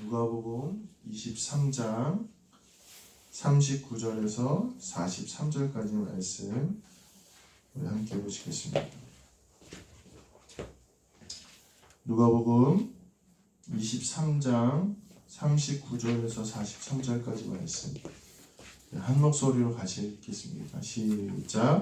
누가복음 23장 39절에서 43절까지 말씀 우리 함께 보시겠습니다. 누가복음 23장 39절에서 43절까지 말씀 한 목소리로 같이 읽겠습니다. 시작.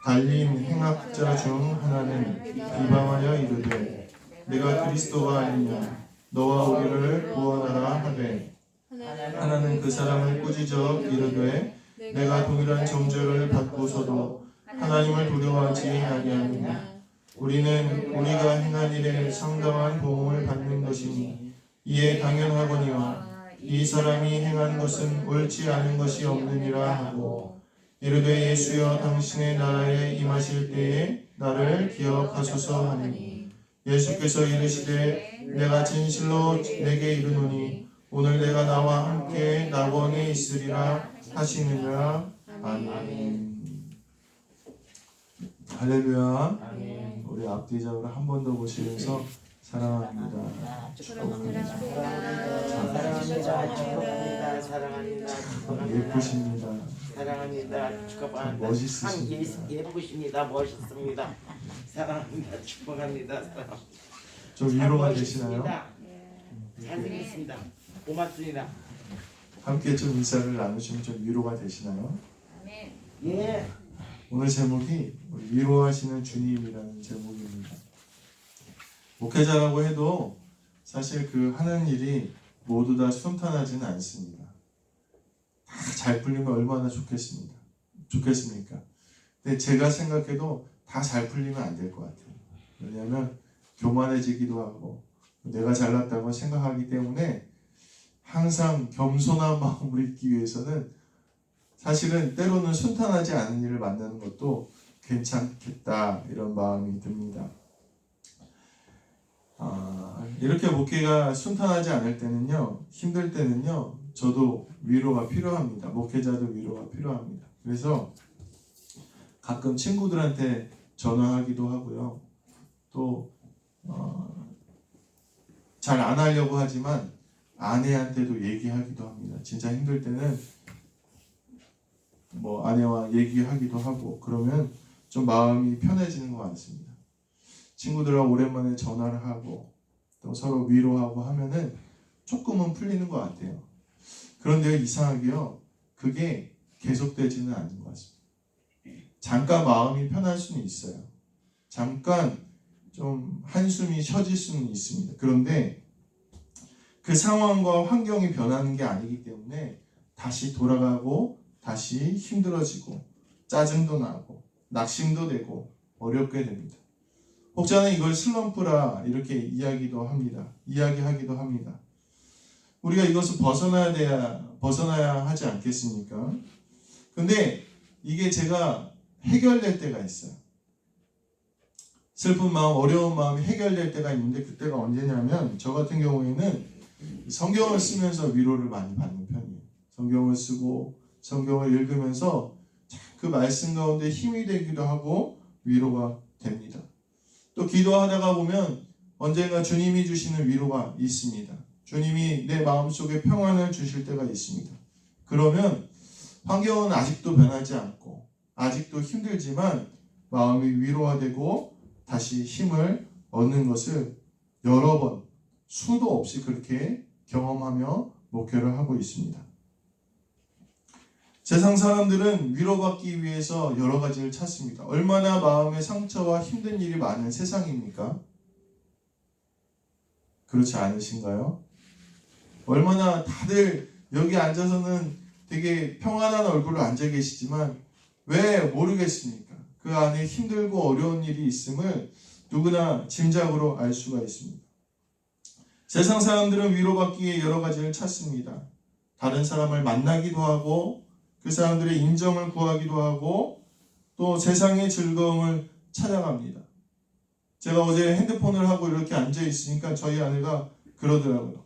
달린 행악자 중 하나는 비방하여 이르되 내가 그리스도가 아니냐 너와 우리를 구원하라 하되 하나는 그 사람을 꾸짖어 이르되 내가 동일한 정죄를 받고서도 하나님을 두려워하지 아니하느냐 우리는 우리가 행한 일에 상당한 보응을 받는 것이니 이에 당연하거니와 이 사람이 행한 것은 옳지 않은 것이 없느니라 하고 이르되 예수여 당신의 나라에 임하실 때에 나를 기억하소서 하니 예수께서 이르시되 내가 진실로 내게 이르노니 오늘 내가 나와 함께 낙원에 있으리라 하시느니라. 아멘. 할렐루야. 아멘. 우리 앞뒤적으로 한 번 더 보시면서 사랑합니다. 축복합니다. 사랑합니다. 사랑합니다. 예쁘십니다. 사랑합니다. 축복합니다. 멋있으십니다. 예쁘십니다. 멋있습니다. 사랑합니다. 축복합니다. 좀 위로가 되시나요? 잘생겼습니다. 고맙습니다. 함께 좀 인사를 나누시면 좀 위로가 되시나요? 예. 오늘 제목이 위로하시는 주님이라는 제목입니다. 목회자라고 해도 사실 그 하는 일이 모두 다 순탄하지는 않습니다. 다 잘 풀리면 얼마나 좋겠습니까? 근데 제가 생각해도 다 잘 풀리면 안 될 것 같아요. 왜냐하면 교만해지기도 하고 내가 잘났다고 생각하기 때문에 항상 겸손한 마음을 잊기 위해서는 사실은 때로는 순탄하지 않은 일을 만나는 것도 괜찮겠다 이런 마음이 듭니다. 이렇게 목회가 순탄하지 않을 때는요, 힘들 때는요, 저도 위로가 필요합니다. 목회자도 위로가 필요합니다. 그래서 가끔 친구들한테 전화하기도 하고요. 또 잘 안 하려고 하지만 아내한테도 얘기하기도 합니다. 진짜 힘들 때는 아내와 얘기하기도 하고 그러면 좀 마음이 편해지는 것 같습니다. 친구들하고 오랜만에 전화를 하고 또 서로 위로하고 하면은 조금은 풀리는 것 같아요. 그런데 이상하게요, 그게 계속되지는 않는 것 같습니다. 잠깐 마음이 편할 수는 있어요. 잠깐 좀 한숨이 쉬어질 수는 있습니다. 그런데 그 상황과 환경이 변하는 게 아니기 때문에 다시 돌아가고 다시 힘들어지고 짜증도 나고 낙심도 되고 어렵게 됩니다. 혹자는 이걸 슬럼프라 이렇게 이야기하기도 합니다. 우리가 이것을 벗어나야 하지 않겠습니까? 근데 이게 제가 해결될 때가 있어요. 슬픈 마음, 어려운 마음이 해결될 때가 있는데 그때가 언제냐면 저 같은 경우에는 성경을 쓰면서 위로를 많이 받는 편이에요. 성경을 쓰고 성경을 읽으면서 그 말씀 가운데 힘이 되기도 하고 위로가 됩니다. 또 기도하다가 보면 언젠가 주님이 주시는 위로가 있습니다. 주님이 내 마음속에 평안을 주실 때가 있습니다. 그러면 환경은 아직도 변하지 않고 아직도 힘들지만 마음이 위로가 되고 다시 힘을 얻는 것을 여러 번 수도 없이 그렇게 경험하며 목회를 하고 있습니다. 세상 사람들은 위로받기 위해서 여러 가지를 찾습니다. 얼마나 마음의 상처와 힘든 일이 많은 세상입니까? 그렇지 않으신가요? 얼마나 다들 여기 앉아서는 되게 평안한 얼굴로 앉아 계시지만 왜 모르겠습니까? 그 안에 힘들고 어려운 일이 있음을 누구나 짐작으로 알 수가 있습니다. 세상 사람들은 위로받기 위해 여러 가지를 찾습니다. 다른 사람을 만나기도 하고 그 사람들의 인정을 구하기도 하고 또 세상의 즐거움을 찾아갑니다. 제가 어제 핸드폰을 하고 이렇게 앉아 있으니까 저희 아내가 그러더라고요.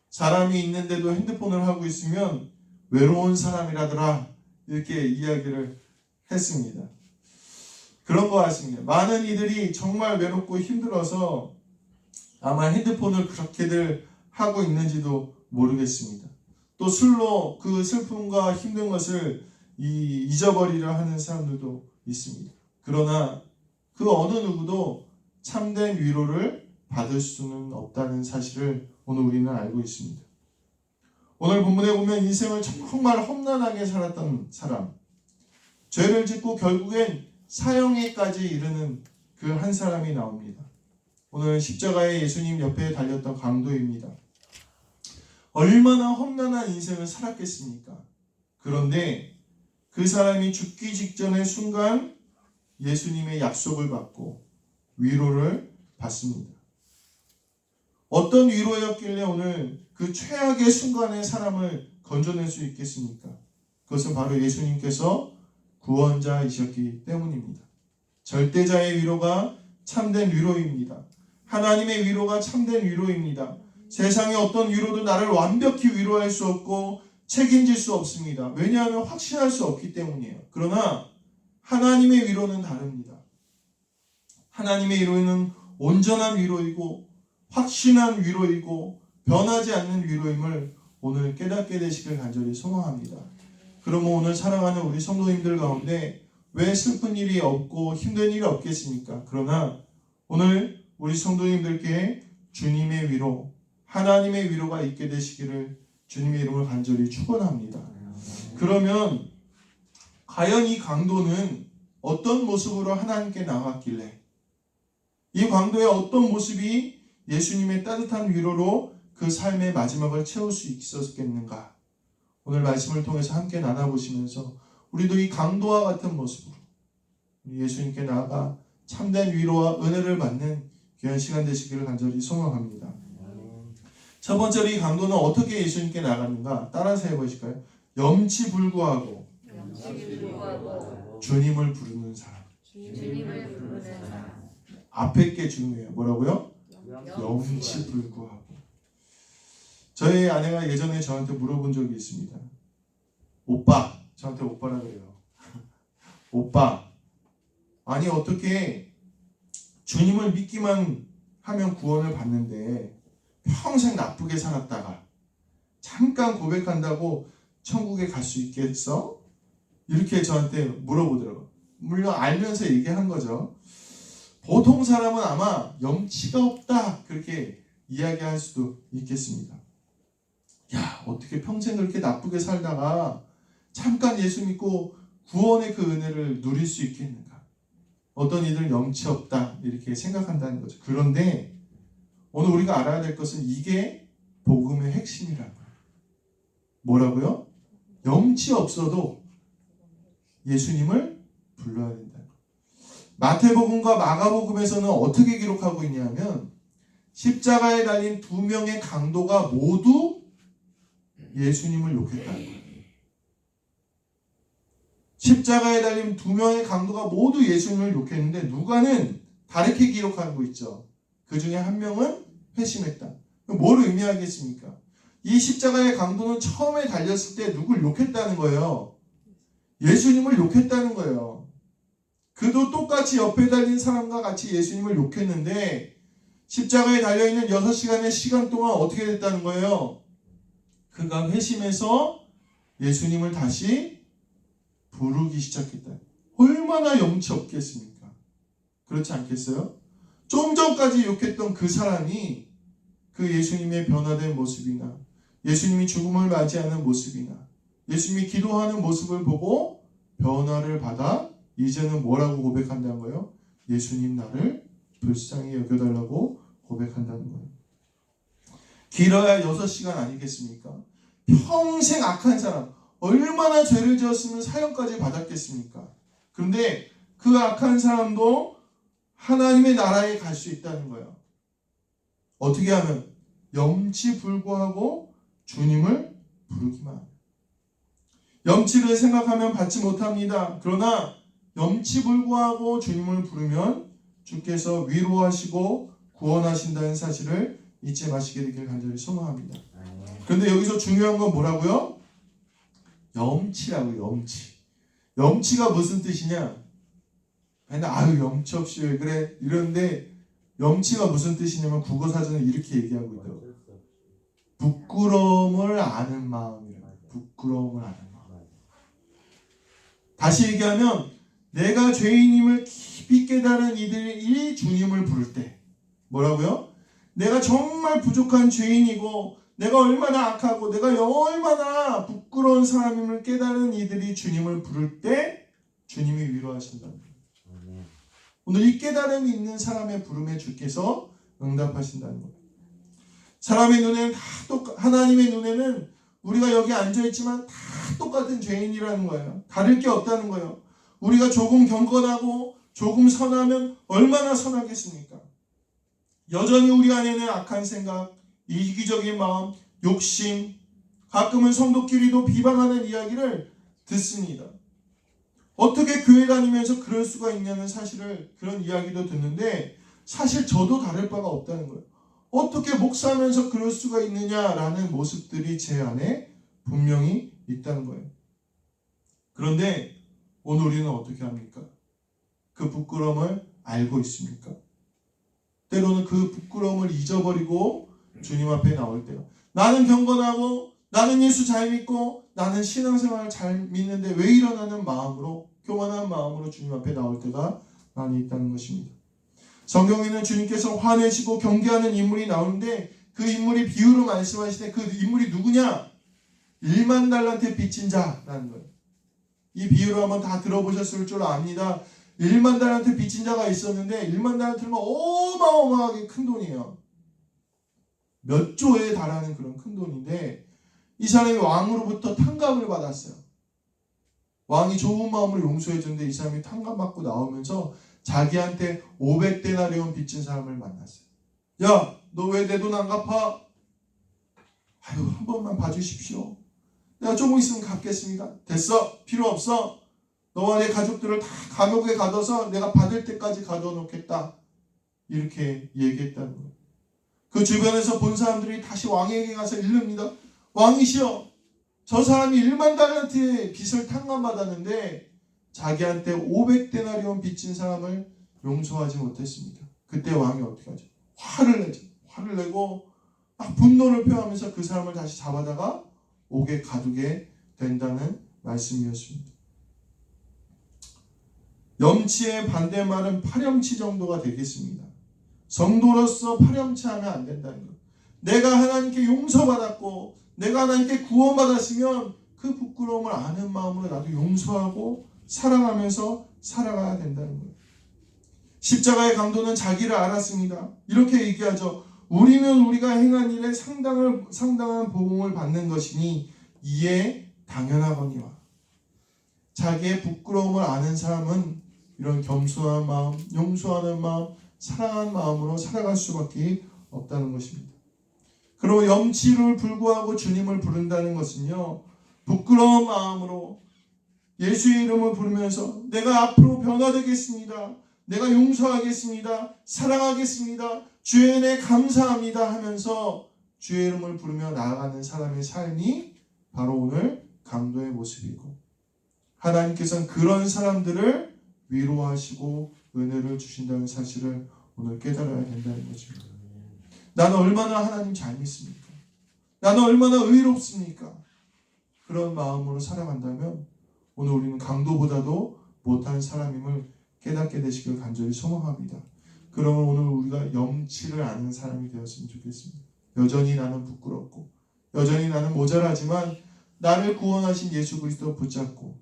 사람이 있는데도 핸드폰을 하고 있으면 외로운 사람이라더라 이렇게 이야기를 했습니다. 그런 것 같습니다. 많은 이들이 정말 외롭고 힘들어서 아마 핸드폰을 그렇게들 하고 있는지도 모르겠습니다. 또 술로 그 슬픔과 힘든 것을 잊어버리려 하는 사람들도 있습니다. 그러나 그 어느 누구도 참된 위로를 받을 수는 없다는 사실을 오늘 우리는 알고 있습니다. 오늘 본문에 보면 인생을 정말 험난하게 살았던 사람, 죄를 짓고 결국엔 사형에까지 이르는 그 한 사람이 나옵니다. 오늘 십자가에 예수님 옆에 달렸던 강도입니다. 얼마나 험난한 인생을 살았겠습니까? 그런데 그 사람이 죽기 직전의 순간 예수님의 약속을 받고 위로를 받습니다. 어떤 위로였길래 오늘 그 최악의 순간에 사람을 건져낼 수 있겠습니까? 그것은 바로 예수님께서 구원자이셨기 때문입니다. 절대자의 위로가 참된 위로입니다. 하나님의 위로가 참된 위로입니다. 세상의 어떤 위로도 나를 완벽히 위로할 수 없고 책임질 수 없습니다. 왜냐하면 확신할 수 없기 때문이에요. 그러나 하나님의 위로는 다릅니다. 하나님의 위로는 온전한 위로이고 확신한 위로이고 변하지 않는 위로임을 오늘 깨닫게 되시길 간절히 소망합니다. 그러면 오늘 사랑하는 우리 성도님들 가운데 왜 슬픈 일이 없고 힘든 일이 없겠습니까? 그러나 오늘 우리 성도님들께 주님의 위로, 하나님의 위로가 있게 되시기를 주님의 이름을 간절히 축원합니다. 그러면 과연 이 강도는 어떤 모습으로 하나님께 나갔길래 이 강도의 어떤 모습이 예수님의 따뜻한 위로로 그 삶의 마지막을 채울 수 있었겠는가? 오늘 말씀을 통해서 함께 나눠보시면서 우리도 이 강도와 같은 모습으로 예수님께 나아가 참된 위로와 은혜를 받는 귀한 시간 되시기를 간절히 소망합니다. 첫 번째로 이 강도는 어떻게 예수님께 나갔는가? 따라서 해보실까요? 염치불구하고 주님을 부르는 사람. 앞에 게 중요해요. 뭐라고요? 염치불구하고. 저희 아내가 예전에 저한테 물어본 적이 있습니다. 오빠, 저한테 오빠라고 해요. 오빠, 아니 어떻게 주님을 믿기만 하면 구원을 받는데 평생 나쁘게 살았다가 잠깐 고백한다고 천국에 갈 수 있겠어? 이렇게 저한테 물어보더라고요. 물론 알면서 얘기한 거죠. 보통 사람은 아마 염치가 없다 그렇게 이야기할 수도 있겠습니다. 야, 어떻게 평생 그렇게 나쁘게 살다가 잠깐 예수 믿고 구원의 그 은혜를 누릴 수 있겠는가? 어떤 이들은 염치 없다 이렇게 생각한다는 거죠. 그런데 오늘 우리가 알아야 될 것은 이게 복음의 핵심이라는 거예요. 뭐라고요? 염치 없어도 예수님을 불러야 된다는 거예요. 마태복음과 마가복음에서는 어떻게 기록하고 있냐면 십자가에 달린 두 명의 강도가 모두 예수님을 욕했다는 거예요. 십자가에 달린 두 명의 강도가 모두 예수님을 욕했는데 누가는 다르게 기록하고 있죠. 그 중에 한 명은 회심했다. 뭘 의미하겠습니까? 이 십자가의 강도는 처음에 달렸을 때 누굴 욕했다는 거예요. 예수님을 욕했다는 거예요. 그도 똑같이 옆에 달린 사람과 같이 예수님을 욕했는데 십자가에 달려있는 6시간의 시간 동안 어떻게 됐다는 거예요? 그가 회심해서 예수님을 다시 부르기 시작했다. 얼마나 염치 없겠습니까? 그렇지 않겠어요? 좀 전까지 욕했던 그 사람이 그 예수님의 변화된 모습이나 예수님이 죽음을 맞이하는 모습이나 예수님이 기도하는 모습을 보고 변화를 받아 이제는 뭐라고 고백한다는 거예요? 예수님 나를 불쌍히 여겨달라고 고백한다는 거예요. 길어야 6시간 아니겠습니까? 평생 악한 사람, 얼마나 죄를 지었으면 사형까지 받았겠습니까? 그런데 그 악한 사람도 하나님의 나라에 갈 수 있다는 거예요. 어떻게 하면? 염치불구하고 주님을 부르기만 합니다. 염치를 생각하면 받지 못합니다. 그러나 염치불구하고 주님을 부르면 주께서 위로하시고 구원하신다는 사실을 잊지 마시게 되길 간절히 소망합니다. 그런데 여기서 중요한 건 뭐라고요? 염치라고요. 염치. 염치가 무슨 뜻이냐? 아유 염치 없이 왜 그래? 이런데 염치가 무슨 뜻이냐면 국어사전에 이렇게 얘기하고 있더라고요. 부끄러움을 아는 마음이래요. 부끄러움을 아는 마음. 다시 얘기하면 내가 죄인임을 깊이 깨달은 이들이 주님을 부를 때 뭐라고요? 내가 정말 부족한 죄인이고 내가 얼마나 악하고 내가 얼마나 부끄러운 사람임을 깨달은 이들이 주님을 부를 때 주님이 위로하신다는 거예요. 오늘 이 깨달음이 있는 사람의 부름에 주께서 응답하신다는 거예요. 사람의 눈에는 다 하나님의 눈에는 우리가 여기 앉아있지만 다 똑같은 죄인이라는 거예요. 다를 게 없다는 거예요. 우리가 조금 경건하고 조금 선하면 얼마나 선하겠습니까? 여전히 우리 안에는 악한 생각, 이기적인 마음, 욕심, 가끔은 성도끼리도 비방하는 이야기를 듣습니다. 어떻게 교회 다니면서 그럴 수가 있냐는 사실을 그런 이야기도 듣는데 사실 저도 다를 바가 없다는 거예요. 어떻게 목사하면서 그럴 수가 있느냐라는 모습들이 제 안에 분명히 있다는 거예요. 그런데 오늘 우리는 어떻게 합니까? 그 부끄러움을 알고 있습니까? 때로는 그 부끄러움을 잊어버리고 주님 앞에 나올 때가 나는 경건하고 나는 예수 잘 믿고 나는 신앙생활 잘 믿는데 왜 이러냐는 마음으로 교만한 마음으로 주님 앞에 나올 때가 많이 있다는 것입니다. 성경에는 주님께서 화내시고 경계하는 인물이 나오는데 그 인물이 비유로 말씀하시되 그 인물이 누구냐? 1만 달란트 빚진 자라는 거예요. 이 비유를 한번 다 들어보셨을 줄 압니다. 1만 달란트 빚진 자가 있었는데 1만 달란트는 어마어마하게 큰 돈이에요. 몇 조에 달하는 그런 큰 돈인데 이 사람이 왕으로부터 탕감을 받았어요. 왕이 좋은 마음으로 용서해 줬는데 이 사람이 탕감받고 나오면서 자기한테 500데나리온 빚진 사람을 만났어요. 야, 너 왜 내 돈 안 갚아? 아유, 한 번만 봐주십시오. 내가 조금 있으면 갚겠습니다. 됐어, 필요 없어. 너와 내 가족들을 다 감옥에 가둬서 내가 받을 때까지 가둬놓겠다. 이렇게 얘기했다는 거예요. 그 주변에서 본 사람들이 다시 왕에게 가서 이릅니다. 왕이시여, 저 사람이 1만 달란트의 빚을 탕감받았는데 자기한테 500데나리온 빚진 사람을 용서하지 못했습니다. 그때 왕이 어떻게 하죠? 화를 내죠. 화를 내고 막 분노를 표하면서 그 사람을 다시 잡아다가 옥에 가두게 된다는 말씀이었습니다. 염치의 반대말은 파렴치 정도가 되겠습니다. 성도로서 파렴치하면 안 된다는 것. 내가 하나님께 용서받았고 내가 하나님께 구원받았으면 그 부끄러움을 아는 마음으로 나도 용서하고 사랑하면서 살아가야 된다는 거예요. 십자가의 강도는 자기를 알았습니다. 이렇게 얘기하죠. 우리는 우리가 행한 일에 상당한 보응을 받는 것이니 이에 당연하거니와. 자기의 부끄러움을 아는 사람은 이런 겸손한 마음, 용서하는 마음, 사랑하는 마음으로 살아갈 수밖에 없다는 것입니다. 그리고 염치를 불구하고 주님을 부른다는 것은요, 부끄러운 마음으로 예수의 이름을 부르면서 내가 앞으로 변화되겠습니다. 내가 용서하겠습니다. 사랑하겠습니다. 주의 은혜 감사합니다 하면서 주의 이름을 부르며 나아가는 사람의 삶이 바로 오늘 강도의 모습이고, 하나님께서는 그런 사람들을 위로하시고 은혜를 주신다는 사실을 오늘 깨달아야 된다는 것입니다. 나는 얼마나 하나님 잘 믿습니까? 나는 얼마나 의롭습니까? 그런 마음으로 살아간다면 오늘 우리는 강도보다도 못한 사람임을 깨닫게 되시길 간절히 소망합니다. 그러면 오늘 우리가 염치를 아는 사람이 되었으면 좋겠습니다. 여전히 나는 부끄럽고 여전히 나는 모자라지만 나를 구원하신 예수 그리스도 붙잡고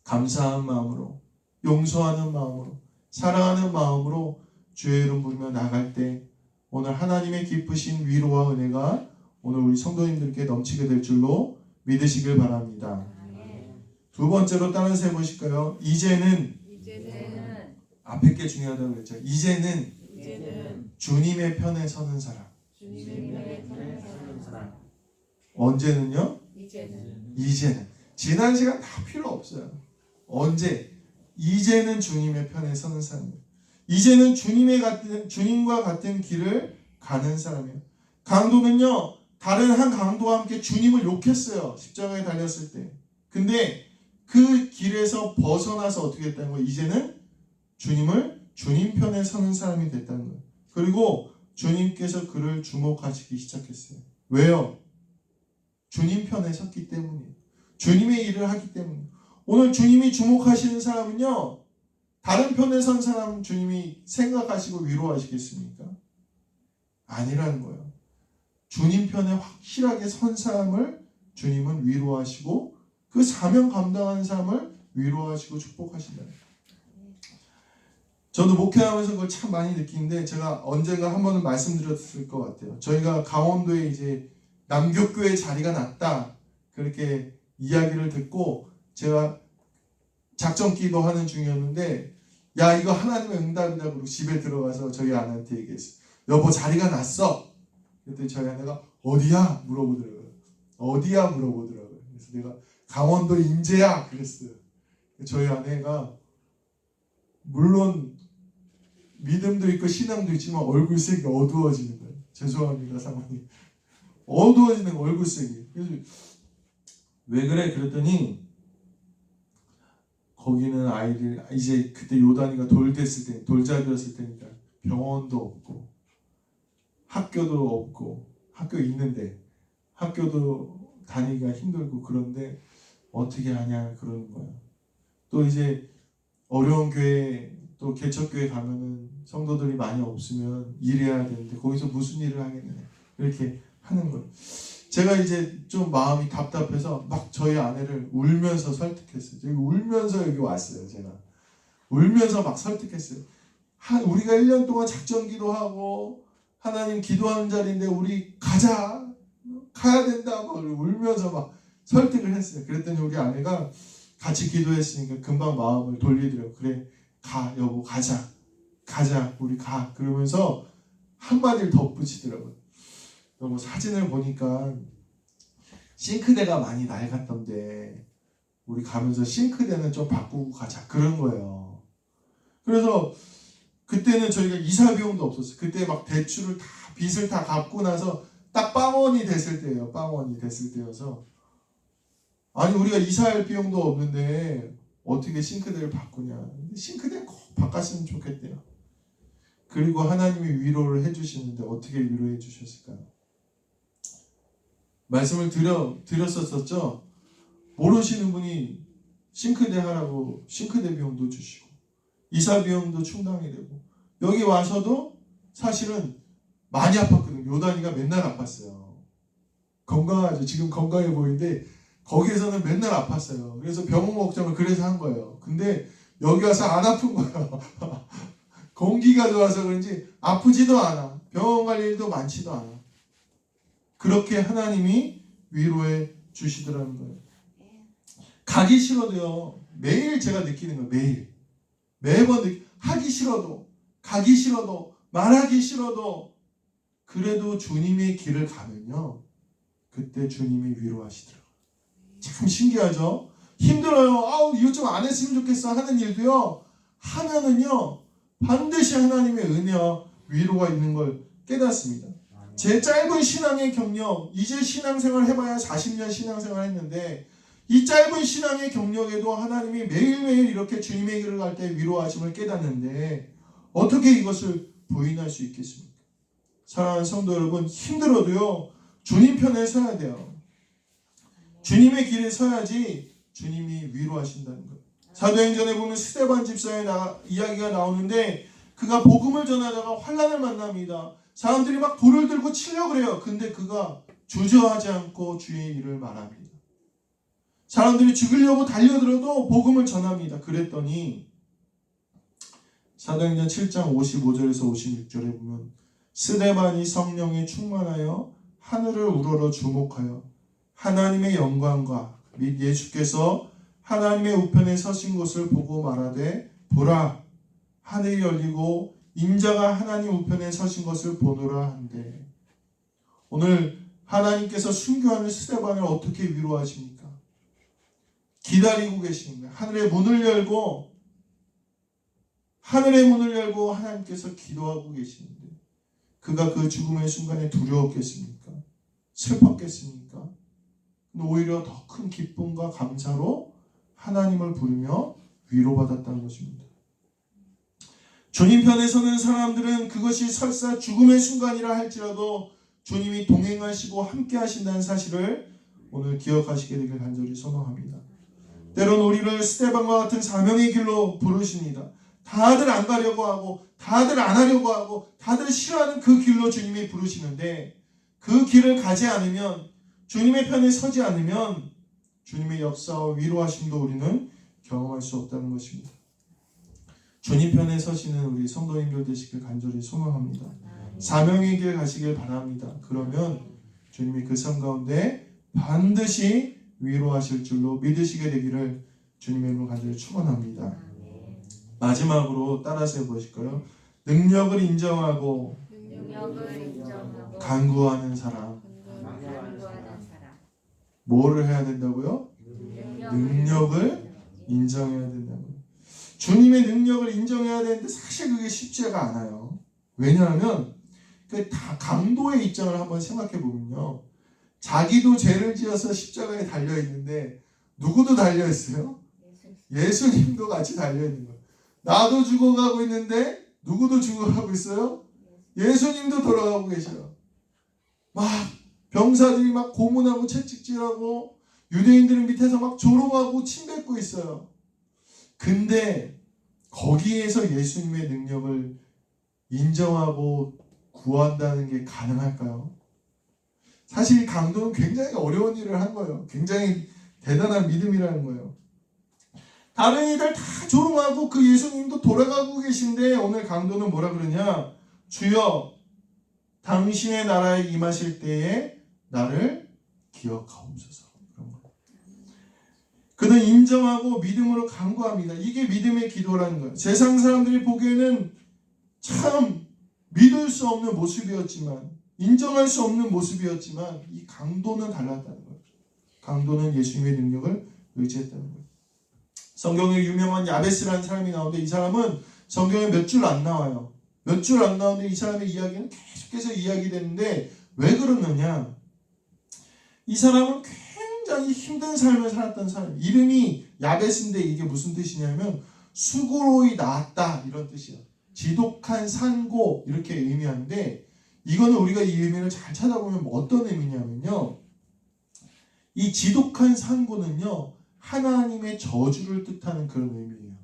감사한 마음으로, 용서하는 마음으로, 사랑하는 마음으로 주의 이름 부르며 나갈 때 오늘 하나님의 기쁘신 위로와 은혜가 오늘 우리 성도님들께 넘치게 될 줄로 믿으시길 바랍니다. 두 번째로 다른 세 보실까요? 이제는 앞에 게 중요하다고 그랬죠. 이제는 주님의 편에 서는 사람. 언제는요? 이제는. 지난 시간 다 필요 없어요. 언제? 이제는 주님의 편에 서는 사람이에요. 이제는 주님과 같은 길을 가는 사람이에요. 강도는요, 다른 한 강도와 함께 주님을 욕했어요. 십자가에 달렸을 때. 근데 그 길에서 벗어나서 어떻게 했다는 거예요? 이제는 주님 편에 서는 사람이 됐다는 거예요. 그리고 주님께서 그를 주목하시기 시작했어요. 왜요? 주님 편에 섰기 때문이에요. 주님의 일을 하기 때문이에요. 오늘 주님이 주목하시는 사람은요, 다른 편에 선 사람 주님이 생각하시고 위로하시겠습니까? 아니라는 거예요. 주님 편에 확실하게 선 사람을 주님은 위로하시고 그 사명 감당하는 사람을 위로하시고 축복하신다. 저도 목회하면서 그걸 참 많이 느끼는데, 제가 언젠가 한 번은 말씀드렸을 것 같아요. 저희가 강원도에 이제 남교교회 자리가 났다, 그렇게 이야기를 듣고 제가 작전 기도하는 중이었는데, 야, 이거 하나님의 응답이다 그러고 집에 들어가서 저희 아내한테 얘기했어요. 여보, 자리가 났어. 그랬더니 저희 아내가 어디야? 물어보더라고요. 어디야? 물어보더라고요. 그래서 내가 강원도 인제야 그랬어요. 저희 아내가 물론 믿음도 있고 신앙도 있지만 얼굴색이 어두워지는 거예요. 죄송합니다, 사모님. 어두워지는 거, 얼굴색이. 그래서 왜 그래? 그랬더니 거기는 아이들, 이제 그때 요단이가 돌자되었을 때니까 병원도 없고 학교도 없고, 학교 있는데 학교도 다니기가 힘들고, 그런데 어떻게 하냐 그러는 거예요. 또 이제 어려운 교회, 또 개척교회 가면은 성도들이 많이 없으면 일해야 되는데 거기서 무슨 일을 하겠냐 이렇게 하는 거예요. 제가 이제 좀 마음이 답답해서 막 저희 아내를 울면서 설득했어요. 저희 울면서 여기 왔어요. 제가 울면서 막 설득했어요. 우리가 1년 동안 작전 기도하고 하나님 기도하는 자리인데 우리 가자, 가야 된다, 막 울면서 막 설득을 했어요. 그랬더니 우리 아내가 같이 기도했으니까 금방 마음을 돌리더라고요. 그래, 가 여보, 가자 우리 가, 그러면서 한마디를 덧붙이더라고요. 뭐 사진을 보니까 싱크대가 많이 낡았던데 우리 가면서 싱크대는 좀 바꾸고 가자, 그런 거예요. 그래서 그때는 저희가 이사 비용도 없었어요. 그때 막 대출을 다, 빚을 다 갚고 나서 딱 빵원이 됐을 때예요. 빵원이 됐을 때여서, 아니 우리가 이사할 비용도 없는데 어떻게 싱크대를 바꾸냐. 싱크대 꼭 바꿨으면 좋겠대요. 그리고 하나님이 위로를 해주시는데 어떻게 위로해 주셨을까요? 말씀을 드렸었죠. 모르시는 분이 싱크대 하라고 싱크대 비용도 주시고 이사 비용도 충당이 되고, 여기 와서도 사실은 많이 아팠거든요. 요단이가 맨날 아팠어요. 건강하죠. 지금 건강해 보이는데 거기에서는 맨날 아팠어요. 그래서 병원 걱정을 그래서 한 거예요. 근데 여기 와서 안 아픈 거예요. 공기가 좋아서 그런지 아프지도 않아. 병원 갈 일도 많지도 않아. 그렇게 하나님이 위로해 주시더라는 거예요. 가기 싫어도요, 매일 제가 느끼는 거예요. 매번 하기 싫어도, 가기 싫어도, 말하기 싫어도, 그래도 주님의 길을 가면요, 그때 주님이 위로하시더라고요. 참 신기하죠? 힘들어요. 아우, 이거 좀 안 했으면 좋겠어 하는 일도요, 하면은요 반드시 하나님의 은혜와 위로가 있는 걸 깨닫습니다. 제 짧은 신앙의 경력, 이제 신앙생활 해봐야 40년 신앙생활 했는데 이 짧은 신앙의 경력에도 하나님이 매일매일 이렇게 주님의 길을 갈 때 위로하심을 깨닫는데 어떻게 이것을 부인할 수 있겠습니까? 사랑하는 성도 여러분, 힘들어도요 주님 편에 서야 돼요. 주님의 길에 서야지 주님이 위로하신다는 거예요. 사도행전에 보면 스데반 집사의 이야기가 나오는데, 그가 복음을 전하다가 환난을 만납니다. 사람들이 막 돌을 들고 치려고 그래요. 근데 그가 주저하지 않고 주의 일을 말합니다. 사람들이 죽이려고 달려들어도 복음을 전합니다. 그랬더니 사도행전 7장 55절에서 56절에 보면 스데반이 성령에 충만하여 하늘을 우러러 주목하여 하나님의 영광과 및 예수께서 하나님의 우편에 서신 것을 보고 말하되, 보라, 하늘이 열리고 인자가 하나님 우편에 서신 것을 보노라 한대. 오늘 하나님께서 순교하는 스데반을 어떻게 위로하십니까? 기다리고 계시는 거예요. 하늘의 문을 열고 하나님께서 기도하고 계시는데, 그가 그 죽음의 순간에 두려웠겠습니까? 슬펐겠습니까? 오히려 더 큰 기쁨과 감사로 하나님을 부르며 위로받았다는 것입니다. 주님 편에 서는 사람들은 그것이 설사 죽음의 순간이라 할지라도 주님이 동행하시고 함께 하신다는 사실을 오늘 기억하시게 되길 간절히 소망합니다. 때로는 우리를 스데반과 같은 사명의 길로 부르십니다. 다들 안 가려고 하고 다들 안 하려고 하고 다들 싫어하는 그 길로 주님이 부르시는데 그 길을 가지 않으면, 주님의 편에 서지 않으면 주님의 역사와 위로하심도 우리는 경험할 수 없다는 것입니다. 주님 편에 서시는 우리 성도님들 되시길 간절히 소망합니다. 사명의 길 가시길 바랍니다. 그러면 주님이 그 삶 가운데 반드시 위로하실 줄로 믿으시게 되기를 주님의 이름으로 간절히 축원합니다. 마지막으로 따라서 해보실까요? 능력을 인정하고 간구하는 사람. 뭐를 해야 된다고요? 능력을 인정해야 된다고요. 주님의 능력을 인정해야 되는데 사실 그게 쉽지가 않아요. 왜냐하면 그 다 강도의 입장을 한번 생각해 보면요, 자기도 죄를 지어서 십자가에 달려 있는데 누구도 달려 있어요? 예수님도 같이 달려 있는 거예요. 나도 죽어가고 있는데 누구도 죽어가고 있어요? 예수님도 돌아가고 계셔요. 막 병사들이 막 고문하고 채찍질하고 유대인들은 밑에서 막 조롱하고 침뱉고 있어요. 근데 거기에서 예수님의 능력을 인정하고 구한다는 게 가능할까요? 사실 이 강도는 굉장히 어려운 일을 한 거예요. 굉장히 대단한 믿음이라는 거예요. 다른 이들 다 조롱하고 그 예수님도 돌아가고 계신데 오늘 강도는 뭐라 그러냐? 주여, 당신의 나라에 임하실 때에 나를 기억하옵소서. 그런 거예요. 그는 인정하고 믿음으로 간구합니다. 이게 믿음의 기도라는 거예요. 세상 사람들이 보기에는 참 믿을 수 없는 모습이었지만, 인정할 수 없는 모습이었지만 이 강도는 달랐다는 거예요. 강도는 예수님의 능력을 의지했다는 거예요. 성경에 유명한 야베스라는 사람이 나오는데 이 사람은 성경에 몇 줄 안 나와요. 몇 줄 안 나오는데 이 사람의 이야기는 계속해서 이야기되는데 왜 그러느냐? 이 사람은 굉장히 힘든 삶을 살았던 사람. 이름이 야베스인데 이게 무슨 뜻이냐면 수고로이 나았다 이런 뜻이에요. 지독한 산고 이렇게 의미하는데, 이거는 우리가 이 의미를 잘 찾아보면 어떤 의미냐면요, 이 지독한 산고는요 하나님의 저주를 뜻하는 그런 의미예요.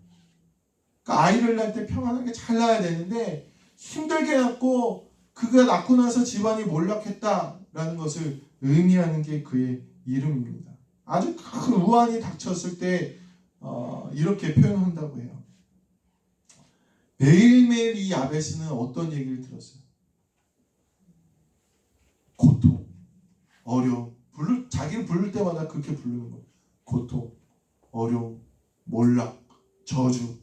그러니까 아이를 낳을 때 평안하게 잘 낳아야 되는데 힘들게 낳고 그가 낳고 나서 집안이 몰락했다라는 것을 의미하는 게 그의 이름입니다. 아주 큰 우환이 닥쳤을 때 이렇게 표현한다고 해요. 매일매일 이 야베스는 어떤 얘기를 들었어요? 고통, 어려움, 자기를 부를 때마다 그렇게 부르는 거예요. 고통, 어려움, 몰락, 저주,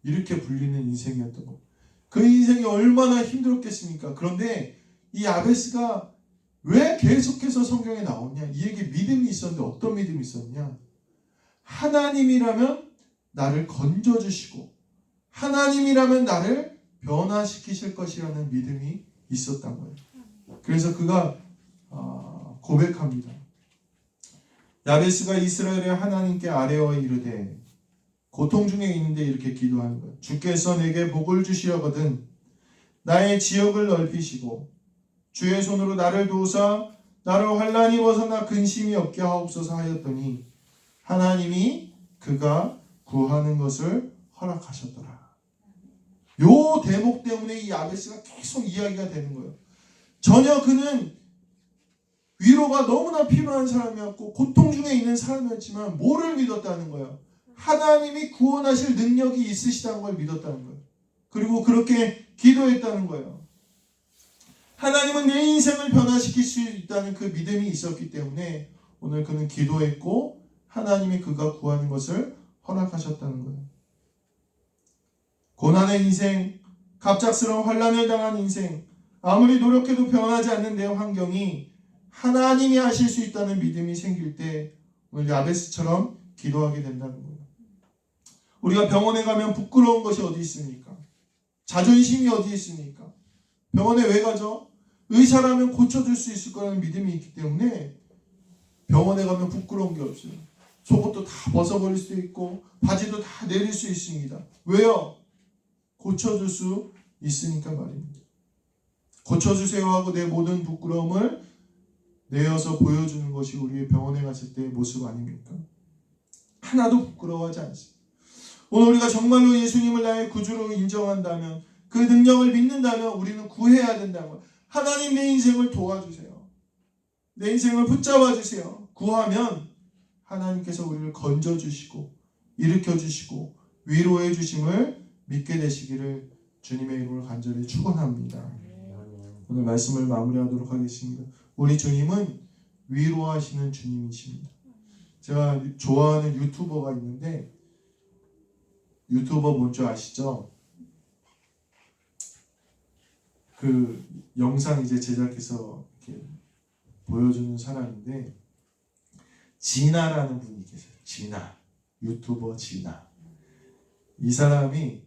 이렇게 불리는 인생이었던 거예요. 그 인생이 얼마나 힘들었겠습니까? 그런데 이 야베스가 왜 계속해서 성경에 나오냐? 이에게 믿음이 있었는데 어떤 믿음이 있었냐? 하나님이라면 나를 건져주시고 하나님이라면 나를 변화시키실 것이라는 믿음이 있었던 거예요. 그래서 그가 고백합니다. 야베스가 이스라엘의 하나님께 아뢰어 이르되, 고통 중에 있는데 이렇게 기도하는 거예요. 주께서 내게 복을 주시려거든 나의 지역을 넓히시고 주의 손으로 나를 도우사 나를 환난이 벗어나 근심이 없게 하옵소서 하였더니 하나님이 그가 구하는 것을 허락하셨더라. 요 대목 때문에 이 야베스가 계속 이야기가 되는 거예요. 전혀 그는 위로가 너무나 필요한 사람이었고 고통 중에 있는 사람이었지만 뭐를 믿었다는 거예요? 하나님이 구원하실 능력이 있으시다는 걸 믿었다는 거예요. 그리고 그렇게 기도했다는 거예요. 하나님은 내 인생을 변화시킬 수 있다는 그 믿음이 있었기 때문에 오늘 그는 기도했고 하나님이 그가 구하는 것을 허락하셨다는 거예요. 고난의 인생, 갑작스러운 환난을 당한 인생, 아무리 노력해도 변하지 않는 내 환경이 하나님이 하실 수 있다는 믿음이 생길 때 오늘 야베스처럼 기도하게 된다는 거예요. 우리가 병원에 가면 부끄러운 것이 어디 있습니까? 자존심이 어디 있습니까? 병원에 왜 가죠? 의사라면 고쳐줄 수 있을 거라는 믿음이 있기 때문에 병원에 가면 부끄러운 게 없어요. 속옷도 다 벗어버릴 수도 있고 바지도 다 내릴 수 있습니다. 왜요? 고쳐줄 수 있으니까 말입니다. 고쳐주세요 하고 내 모든 부끄러움을 내어서 보여주는 것이 우리의 병원에 갔을 때의 모습 아닙니까? 하나도 부끄러워하지 않습니다. 오늘 우리가 정말로 예수님을 나의 구주로 인정한다면, 그 능력을 믿는다면 우리는 구해야 된다는 거예요. 하나님, 내 인생을 도와주세요. 내 인생을 붙잡아 주세요. 구하면 하나님께서 우리를 건져주시고 일으켜주시고 위로해 주심을 믿게 되시기를 주님의 이름으로 간절히 축원합니다. 오늘 말씀을 마무리하도록 하겠습니다. 우리 주님은 위로하시는 주님이십니다. 제가 좋아하는 유튜버가 있는데, 유튜버 뭔지 아시죠? 그 영상 이제 제작해서 이렇게 보여주는 사람인데, 진아라는 분이 계세요. 진아, 유튜버 진아. 이 사람이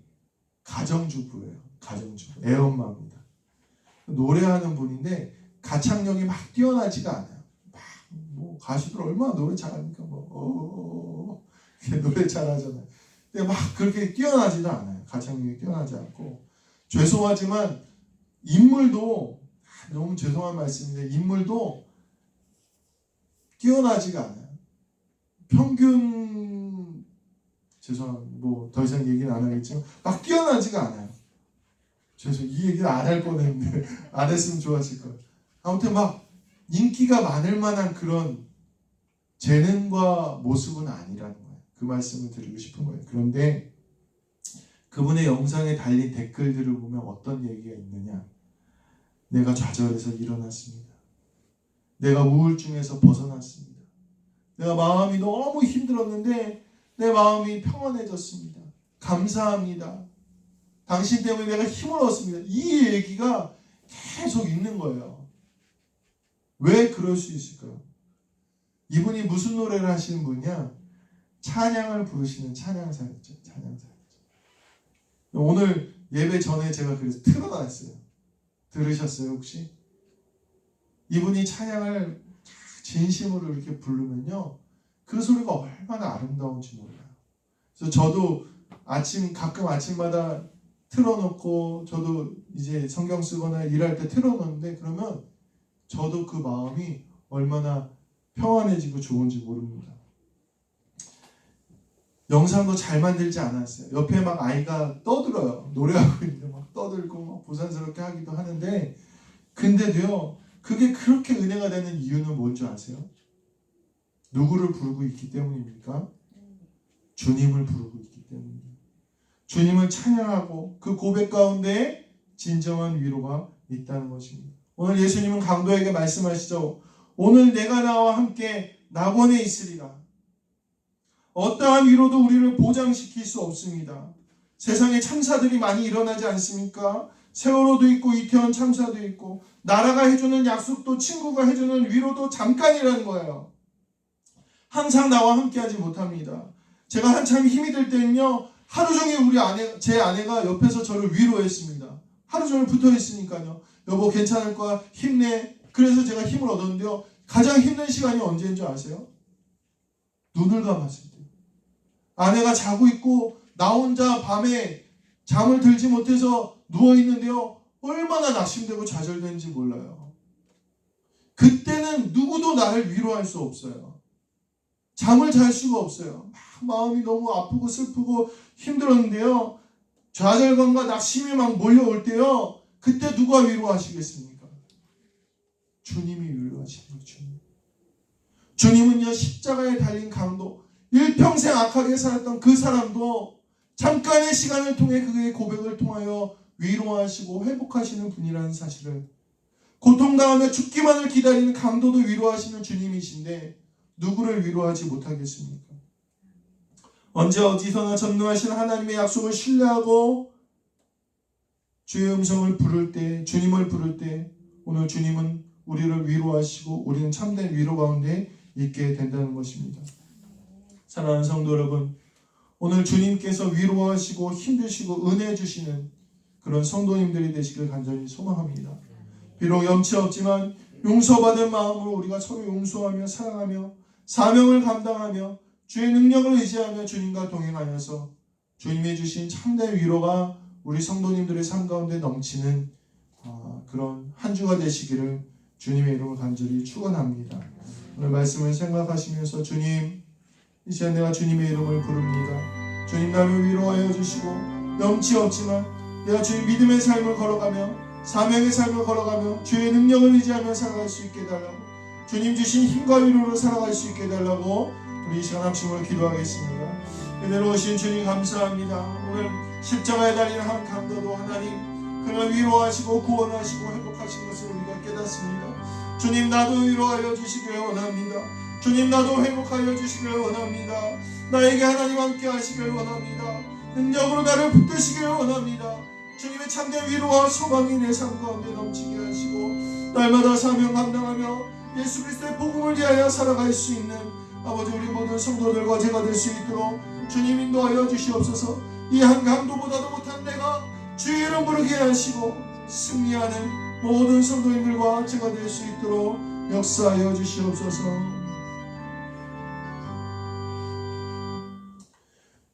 가정주부예요. 가정주부, 애엄마입니다. 노래하는 분인데 가창력이 막 뛰어나지가 않아요. 막 뭐 가수들 얼마나 노래 잘합니까? 노래 잘하잖아요. 근데 막 그렇게 뛰어나지도 않아요. 가창력이 뛰어나지 않고. 죄송하지만 인물도, 너무 죄송한 말씀인데, 인물도 뛰어나지가 않아요. 평균, 죄송합니다. 뭐 더 이상 얘기는 안 하겠지만 막 뛰어나지가 않아요. 이 얘기를 안 할 뻔했는데 안 했으면 좋았을 거예요. 아무튼 막 인기가 많을 만한 그런 재능과 모습은 아니라는 거예요. 그 말씀을 드리고 싶은 거예요. 그런데 그분의 영상에 달린 댓글들을 보면 어떤 얘기가 있느냐. 내가 좌절해서 일어났습니다. 내가 우울증에서 벗어났습니다. 내가 마음이 너무 힘들었는데 내 마음이 평안해졌습니다. 감사합니다. 당신 때문에 내가 힘을 얻었습니다. 이 얘기가 계속 있는 거예요. 왜 그럴 수 있을까요? 이분이 무슨 노래를 하시는 분이냐? 찬양을 부르시는 찬양사였죠. 찬양사였죠. 오늘 예배 전에 제가 그래서 틀어놨어요. 들으셨어요 혹시? 이분이 찬양을 진심으로 이렇게 부르면요, 그 소리가 얼마나 아름다운지 몰라요. 그래서 저도 가끔 아침마다 틀어놓고, 저도 이제 성경 쓰거나 일할 때 틀어놓는데, 그러면 저도 그 마음이 얼마나 평안해지고 좋은지 모릅니다. 영상도 잘 만들지 않았어요. 옆에 막 아이가 떠들어요. 노래하고 있는데 막 떠들고 막 부산스럽게 하기도 하는데, 근데도요, 그게 그렇게 은혜가 되는 이유는 뭔지 아세요? 누구를 부르고 있기 때문입니까? 주님을 부르고 있기 때문입니다. 주님을 찬양하고 그 고백 가운데 진정한 위로가 있다는 것입니다. 오늘 예수님은 강도에게 말씀하시죠. 오늘 내가 나와 함께 낙원에 있으리라. 어떠한 위로도 우리를 보장시킬 수 없습니다. 세상에 참사들이 많이 일어나지 않습니까? 세월호도 있고 이태원 참사도 있고, 나라가 해주는 약속도, 친구가 해주는 위로도 잠깐이라는 거예요. 항상 나와 함께하지 못합니다. 제가 한참 힘이 들 때는요, 하루 종일 제 아내가 옆에서 저를 위로했습니다. 하루 종일 붙어 있으니까요. 여보 괜찮을 거야, 힘내. 그래서 제가 힘을 얻었는데요, 가장 힘든 시간이 언제인 줄 아세요? 눈을 감았을 때. 아내가 자고 있고 나 혼자 밤에 잠을 들지 못해서 누워있는데요, 얼마나 낙심되고 좌절되는지 몰라요. 그때는 누구도 나를 위로할 수 없어요. 잠을 잘 수가 없어요. 막 마음이 너무 아프고 슬프고 힘들었는데요, 좌절감과 낙심이 막 몰려올 때요, 그때 누가 위로하시겠습니까? 주님이 위로하시는 거죠. 주님은요, 십자가에 달린 강도, 일평생 악하게 살았던 그 사람도 잠깐의 시간을 통해 그의 고백을 통하여 위로하시고 회복하시는 분이라는 사실을, 고통당하며 죽기만을 기다리는 강도도 위로하시는 주님이신데 누구를 위로하지 못하겠습니까? 언제 어디서나 전능하신 하나님의 약속을 신뢰하고 주의 음성을 부를 때, 주님을 부를 때, 오늘 주님은 우리를 위로하시고 우리는 참된 위로 가운데 있게 된다는 것입니다. 사랑하는 성도 여러분, 오늘 주님께서 위로하시고 힘주시고 은혜 주시는 그런 성도님들이 되시길 간절히 소망합니다. 비록 염치 없지만 용서받은 마음으로 우리가 서로 용서하며 사랑하며 사명을 감당하며 주의 능력을 의지하며 주님과 동행하면서 주님이 주신 참된 위로가 우리 성도님들의 삶 가운데 넘치는 그런 한 주가 되시기를 주님의 이름으로 간절히 축원합니다. 오늘 말씀을 생각하시면서 주님, 이 시간 내가 주님의 이름을 부릅니다. 주님, 나를 위로하여 주시고 염치 없지만 내가 주님 믿음의 삶을 걸어가며 사명의 삶을 걸어가며 주의 능력을 의지하며 살아갈 수 있게 해달라고, 주님 주신 힘과 위로로 살아갈 수 있게 해달라고 우리 이 시간 합심으로 기도하겠습니다. 그대로 오신 주님 감사합니다. 오늘 십자가에 달린 한 강도도 하나님 그를 위로하시고 구원하시고 회복하신 것을 우리가 깨닫습니다. 주님, 나도 위로하여 주시길 원합니다. 주님, 나도 회복하여 주시길 원합니다. 나에게 하나님 함께 하시길 원합니다. 능력으로 나를 붙드시길 원합니다. 주님의 참된 위로와 소망이 내 삶 가운데 넘치게 하시고 날마다 사명 감당하며 예수 그리스도의 복음을 위하여 살아갈 수 있는 아버지 우리 모든 성도들과 제가 될 수 있도록 주님 인도하여 주시옵소서. 이 한 강도보다도 못한 내가 주의 이름 부르게 하시고 승리하는 모든 성도님들과 제가 될 수 있도록 역사하여 주시옵소서.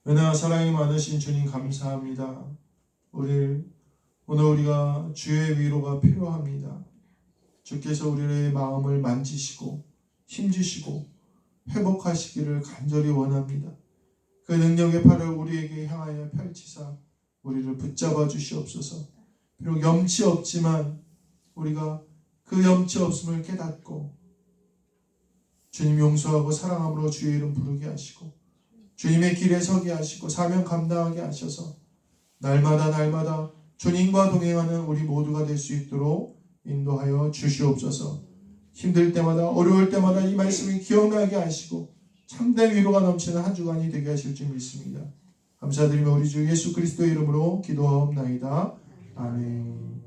은혜와 사랑이 많으신 주님 감사합니다. 오늘 우리가 주의 위로가 필요합니다. 주께서 우리의 마음을 만지시고 힘주시고 회복하시기를 간절히 원합니다. 그 능력의 팔을 우리에게 향하여 펼치사 우리를 붙잡아 주시옵소서. 비록 염치 없지만 우리가 그 염치 없음을 깨닫고 주님 용서하고 사랑함으로 주의 이름 부르게 하시고 주님의 길에 서게 하시고 사명 감당하게 하셔서 날마다 주님과 동행하는 우리 모두가 될 수 있도록 인도하여 주시옵소서. 힘들 때마다 어려울 때마다 이 말씀이 기억나게 하시고 참된 위로가 넘치는 한 주간이 되게 하실 줄 믿습니다. 감사드리며 우리 주 예수 그리스도의 이름으로 기도하옵나이다. 아멘.